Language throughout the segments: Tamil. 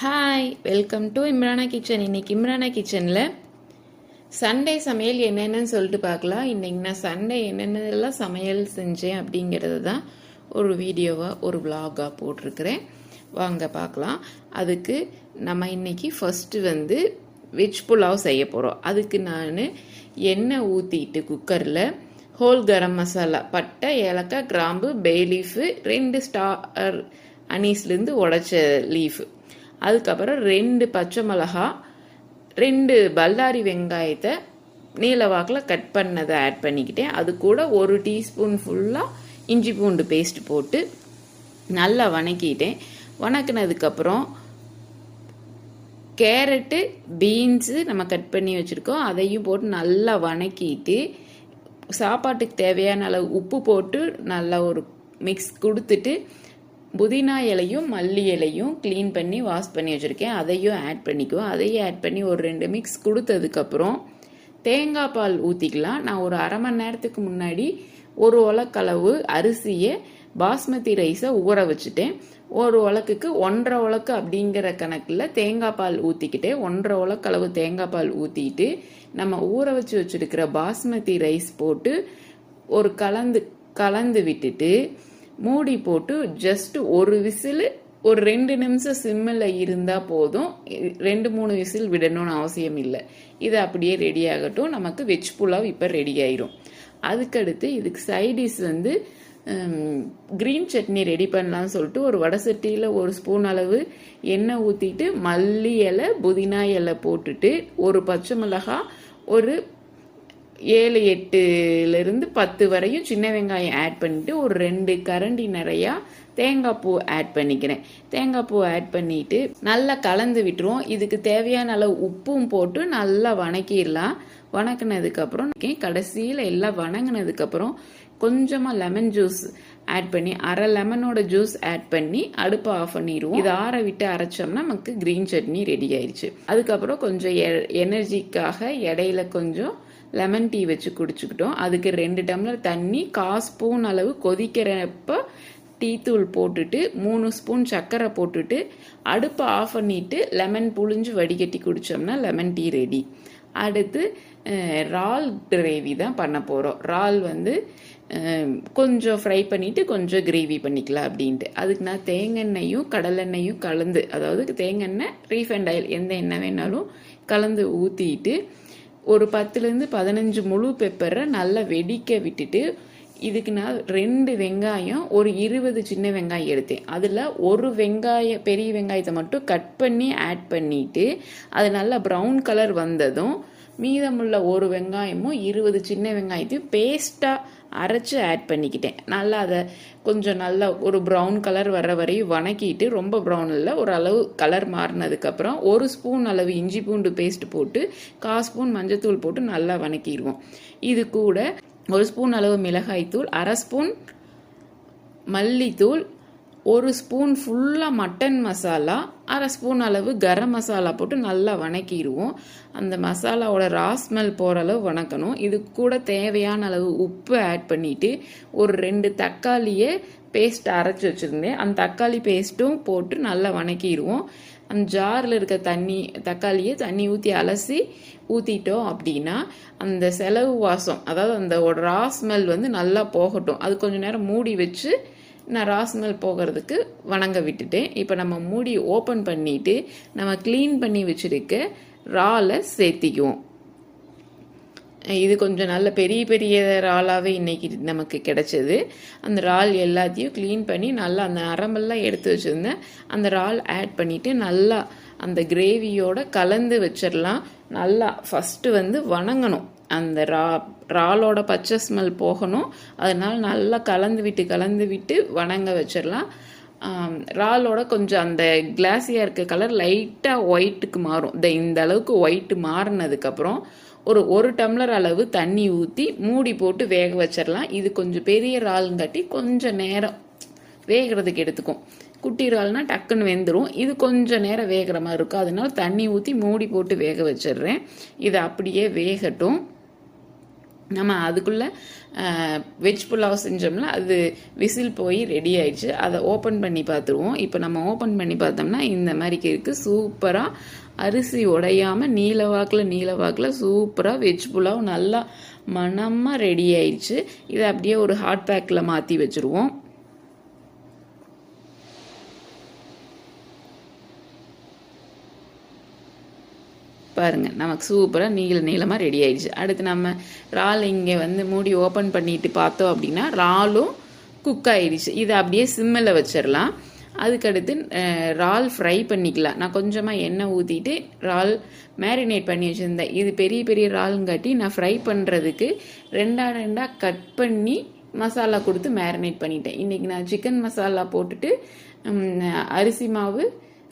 Hi, welcome to Imrana kitchen. இன்னைக்கு இம்ரானா கிச்சனில் சண்டே சமையல் என்னென்னு சொல்லிட்டு பார்க்கலாம். இன்னைக்கு நான் சண்டே என்னென்னலாம் சமையல் செஞ்சேன் அப்படிங்கிறது தான் ஒரு வீடியோவாக ஒரு விலாகாக போட்டிருக்கிறேன். வாங்க பார்க்கலாம். அதுக்கு நம்ம இன்னைக்கு ஃபஸ்ட்டு வெஜ் புலாவ் செய்ய போகிறோம். அதுக்கு நான் எண்ணெய் ஊற்றிட்டு குக்கரில் ஹோல் கரம் மசாலா, பட்டை, ஏலக்காய், கிராம்பு, பே லீஃபு, 2 ஸ்டார் அனீஸ்லேருந்து உடைச்ச லீஃபு, அதுக்கப்புறம் 2 பச்சை மிளகா, 2 பல்லாரி வெங்காயத்தை நீல வாக்கில் கட் பண்ணதை ஆட் பண்ணிக்கிட்டேன். அது கூட 1 டீஸ்பூன் ஃபுல்லாக இஞ்சி பூண்டு பேஸ்ட் போட்டு நல்லா வணக்கிட்டேன். வணக்கினதுக்கப்புறம் கேரட்டு, பீன்ஸு நம்ம கட் பண்ணி வச்சுருக்கோம், அதையும் போட்டு நல்லா வணக்கிட்டு சாப்பாட்டுக்கு தேவையான அளவு உப்பு போட்டு நல்லா ஒரு மிக்ஸ் கொடுத்துட்டு புதினா இலையும் மல்லி இலையும் க்ளீன் பண்ணி வாஷ் பண்ணி வச்சுருக்கேன், அதையும் ஆட் பண்ணிக்குவோம். அதையும் ஆட் பண்ணி ஒரு 2 மிக்ஸ் கொடுத்ததுக்கப்புறம் தேங்காய் பால் ஊற்றிக்கலாம். நான் ஒரு அரை மணி நேரத்துக்கு முன்னாடி 1 உலக்களவு அரிசியை பாஸ்மதி ரைஸை ஊற வச்சுட்டேன். 1 உலக்குக்கு 1.5 உலக்கு அப்படிங்கிற கணக்கில் தேங்காய் பால் ஊற்றிக்கிட்டேன். 1.5 உலக்களவு தேங்காய் பால் ஊற்றிட்டு நம்ம ஊற வச்சு வச்சுருக்கிற பாஸ்மதி ரைஸ் போட்டு ஒரு கலந்து விட்டுட்டு மூடி போட்டு ஜஸ்ட் ஒரு விசில், ஒரு 2 நிமிஷம் சிம்மில் இருந்தால் போதும். 2-3 விசில் விடணும்னு அவசியம் இல்லை. இது அப்படியே ரெடி ஆகட்டும். நமக்கு வெஜ் புலாவ் இப்போ ரெடி ஆயிரும். அதுக்கடுத்து இதுக்கு சைடிஷ் கிரீன் சட்னி ரெடி பண்ணலாம்னு சொல்லிட்டு ஒரு வடை சட்டியில் 1 ஸ்பூன் அளவு எண்ணெய் ஊற்றிட்டு மல்லி இலை, புதினா இலை போட்டுட்டு ஒரு பச்சை மிளகாய், ஒரு 7-8லேருந்து 10 வரையும் சின்ன வெங்காயம் ஆட் பண்ணிட்டு ஒரு 2 கரண்டி நிறையா தேங்காய் பூ ஆட் பண்ணிக்கிறேன். தேங்காய் பூ ஆட் பண்ணிட்டு நல்லா கலந்து விட்டுருவோம். இதுக்கு தேவையான அளவு உப்பும் போட்டு நல்லா வணக்கிடலாம். வணக்கினதுக்கப்புறம் கடைசியில் எல்லாம் வணங்கினதுக்கப்புறம் கொஞ்சமாக லெமன் ஜூஸ் ஆட் பண்ணி, அரை லெமனோட ஜூஸ் ஆட் பண்ணி அடுப்பை ஆஃப் பண்ணிடுவோம். இது ஆற விட்டு அரைச்சோம்னா நமக்கு கிரீன் சட்னி ரெடி ஆயிடுச்சு. அதுக்கப்புறம் கொஞ்சம் எனர்ஜிக்காக இடையில கொஞ்சம் லெமன் டீ வச்சு குடிச்சுக்கிட்டோம். அதுக்கு 2 டம்ளர் தண்ணி, 1/4 ஸ்பூன் அளவு கொதிக்கிறப்ப டீ தூள் போட்டுட்டு 3 ஸ்பூன் சர்க்கரை போட்டுட்டு அடுப்பை ஆஃப் பண்ணிட்டு லெமன் புழிஞ்சு வடிகட்டி குடித்தோம்னா லெமன் டீ ரெடி. அடுத்து இறால் கிரேவி தான் பண்ண போகிறோம். இறால் கொஞ்சம் ஃப்ரை பண்ணிவிட்டு கொஞ்சம் கிரேவி பண்ணிக்கலாம் அப்படின்ட்டு. அதுக்கு நான் தேங்காய் கடலெண்ணெயும் கலந்து, அதாவது தேங்காய், ரீஃபைண்ட் ஆயில், எந்த எண்ணெய் வேணாலும் கலந்து ஊற்றிட்டு ஒரு 10-15 முழு பெப்பரை நல்லா வெடிக்க விட்டுட்டு இதுக்கு நான் 2 வெங்காயம், ஒரு 20 சின்ன வெங்காயம் எடுத்தேன். அதில் ஒரு பெரிய வெங்காயத்தை மட்டும் கட் பண்ணி ஆட் பண்ணிட்டு அது நல்லா ப்ரௌன் கலர் வந்ததும் மீதமுள்ள ஒரு வெங்காயமும் 20 சின்ன வெங்காயத்தையும் பேஸ்ட்டாக அரைச்சி ஆட் பண்ணிக்கிட்டேன். நல்லா அதை கொஞ்சம் நல்லா ஒரு ப்ரௌன் கலர் வர வரையும் வணக்கிட்டு, ரொம்ப ப்ரௌன் இல்லை, ஒரு அளவு கலர் மாறினதுக்கப்புறம் 1 ஸ்பூன் அளவு இஞ்சி பூண்டு பேஸ்ட் போட்டு 1/4 ஸ்பூன் மஞ்சத்தூள் போட்டு நல்லா வணக்கிடுவோம். இது கூட 1 ஸ்பூன் அளவு மிளகாய்த்தூள், 1/2 ஸ்பூன் மல்லித்தூள், 1 ஸ்பூன் ஃபுல்லாக மட்டன் மசாலா, 1/2 ஸ்பூன் அளவு கரம் மசாலா போட்டு நல்லா வணக்கிடுவோம். அந்த மசாலாவோட ராஸ்மெல் போகிற அளவு வணக்கணும். இது கூட தேவையான அளவு உப்பு ஆட் பண்ணிவிட்டு ஒரு 2 தக்காளியை பேஸ்ட் அரைச்சி வச்சுருந்தேன், அந்த தக்காளி பேஸ்ட்டும் போட்டு நல்லா வணக்கிடுவோம். அந்த ஜாரில் இருக்க தக்காளியை தண்ணி ஊற்றி அலசி ஊற்றிட்டோம் அப்படின்னா அந்த செலவு வாசம், அதாவது அந்த ராஸ்மெல் நல்லா போகட்டும். அது கொஞ்சம் நேரம் மூடி வச்சு நான் ராஸ்மெல் போகிறதுக்கு வணங்க விட்டுட்டேன். இப்போ நம்ம மூடி ஓப்பன் பண்ணிட்டு நம்ம க்ளீன் பண்ணி வச்சுருக்க இறாலை சேர்த்திக்குவோம். இது கொஞ்சம் நல்ல பெரிய இறாலாகவே இன்னைக்கு நமக்கு கிடைச்சது. அந்த இறால் எல்லாத்தையும் க்ளீன் பண்ணி நல்லா அந்த நரம்பெல்லாம் எடுத்து வச்சுருந்தேன், அந்த இறால் ஆட் பண்ணிவிட்டு நல்லா அந்த கிரேவியோட கலந்து வச்சிடலாம். நல்லா ஃபஸ்ட்டு வணங்கணும், அந்த இறாலோட பச்சை ஸ்மெல் போகணும். அதனால நல்லா கலந்து விட்டு வணங்க வச்சிடலாம். இறாலோட கொஞ்சம் அந்த கிளாஸியாக இருக்க கலர் லைட்டாக ஒயிட்டுக்கு மாறும். இந்த அளவுக்கு ஒயிட்டு மாறினதுக்கப்புறம் ஒரு டம்ளர் அளவு தண்ணி ஊற்றி மூடி போட்டு வேக வச்சிடலாம். இது கொஞ்சம் பெரிய இறாலுங்காட்டி கொஞ்சம் நேரம் வேகிறதுக்கு எடுத்துக்கும். குட்டி இறால்னா டக்குன்னு வெந்துடும். இது கொஞ்சம் நேரம் வேகிற மாதிரி இருக்கும். அதனால தண்ணி ஊற்றி மூடி போட்டு வேக வச்சிடுறேன். இது அப்படியே வேகட்டும். நம்ம அதுக்குள்ளே வெஜ் புலாவ் செஞ்சோம்னா அது விசில் போய் ரெடி ஆயிடுச்சு. அதை ஓப்பன் பண்ணி பார்த்துருவோம். இப்போ நம்ம ஓப்பன் பண்ணி பார்த்தோம்னா இந்த மாதிரி இருக்குது. சூப்பராக அரிசி உடையாமல் நீல வாக்கில் சூப்பராக வெஜ் புலாவ் நல்லா மணமாக ரெடி ஆயிடுச்சு. இதை அப்படியே ஒரு ஹாட் பேக்கில் மாற்றி வச்சுருவோம். பாருங்கள், நமக்கு சூப்பராக நீளமாக ரெடி ஆயிடுச்சு. அடுத்து நம்ம இறால் இங்கே வந்து மூடி ஓப்பன் பண்ணிட்டு பார்த்தோம் அப்படின்னா இறாலும் குக் ஆயிடுச்சு. இதை அப்படியே சிம்மில் வச்சிடலாம். அதுக்கடுத்து இறால் ஃப்ரை பண்ணிக்கலாம். நான் கொஞ்சமாக எண்ணெய் ஊற்றிட்டு இறால் மேரினேட் பண்ணி வச்சுருந்தேன். இது பெரிய பெரிய இறாலுங்காட்டி நான் ஃப்ரை பண்ணுறதுக்கு ரெண்டாக கட் பண்ணி மசாலா கொடுத்து மேரினேட் பண்ணிட்டேன். இன்றைக்கி நான் சிக்கன் மசாலா போட்டுட்டு அரிசி மாவு,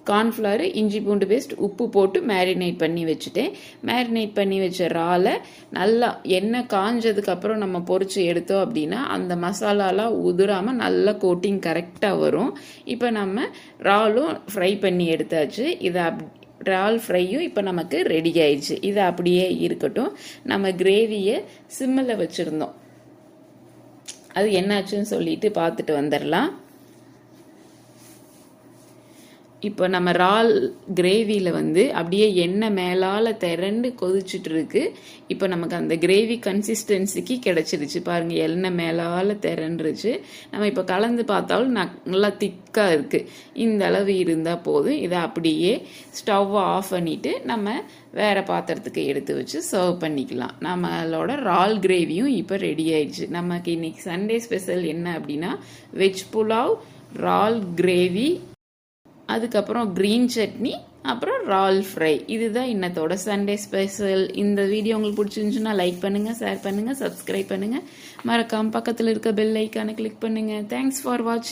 கார்ன்ஃப்ளவர், இஞ்சி பூண்டு பேஸ்ட், உப்பு போட்டு மேரினேட் பண்ணி வச்சுட்டேன். மேரினேட் பண்ணி வச்ச இறாலை நல்லா எண்ணெய் காஞ்சதுக்கப்புறம் நம்ம பொரிச்சு எடுத்தோம் அப்படின்னா அந்த மசாலாலாம் உதிராமல் நல்லா கோட்டிங் கரெக்டாக வரும். இப்போ நம்ம இறாலும் ஃப்ரை பண்ணி எடுத்தாச்சு. இதை இறால் ஃப்ரையும் இப்போ நமக்கு ரெடி ஆயிடுச்சு. இது அப்படியே இருக்கட்டும். நம்ம கிரேவியை சிம்மில் வச்சுருந்தோம். அது என்னாச்சுன்னு சொல்லிட்டு பார்த்துட்டு வந்துடலாம். இப்போ நம்ம இறால் கிரேவியில் வந்து அப்படியே எண்ணெய் மேலால் திரண்டு கொதிச்சுட்டு இருக்கு. இப்போ நமக்கு அந்த கிரேவி கன்சிஸ்டன்சிக்கு கிடச்சிருச்சு. பாருங்கள், எண்ணெய் மேலால் திரண்டுருச்சு. நம்ம இப்போ கலந்து பார்த்தாலும் நல்லா திக்காக இருக்குது. இந்த அளவு இருந்தால் போதும். இதை அப்படியே ஸ்டவ்வை ஆஃப் பண்ணிவிட்டு நம்ம வேறு பாத்திரத்துக்கு எடுத்து வச்சு சர்வ் பண்ணிக்கலாம். நம்மளோட இறால் கிரேவியும் இப்போ ரெடி ஆயிடுச்சு. நமக்கு இன்னைக்கு சண்டே ஸ்பெஷல் என்ன அப்படின்னா வெஜ் புலாவ், இறால் கிரேவி, அதுக்கப்புறம் க்ரீன் சட்னி, அப்புறம் இறால் ஃப்ரை. இதுதான் இன்னத்தோட சண்டே ஸ்பெஷல். இந்த வீடியோ உங்களுக்கு பிடிச்சிருந்துச்சுன்னா லைக் பண்ணுங்கள், ஷேர் பண்ணுங்கள், சப்ஸ்கிரைப் பண்ணுங்கள். மறக்காம பக்கத்தில் இருக்க பெல் ஐக்கானை கிளிக் பண்ணுங்கள். தேங்க்ஸ் ஃபார் வாட்சிங்.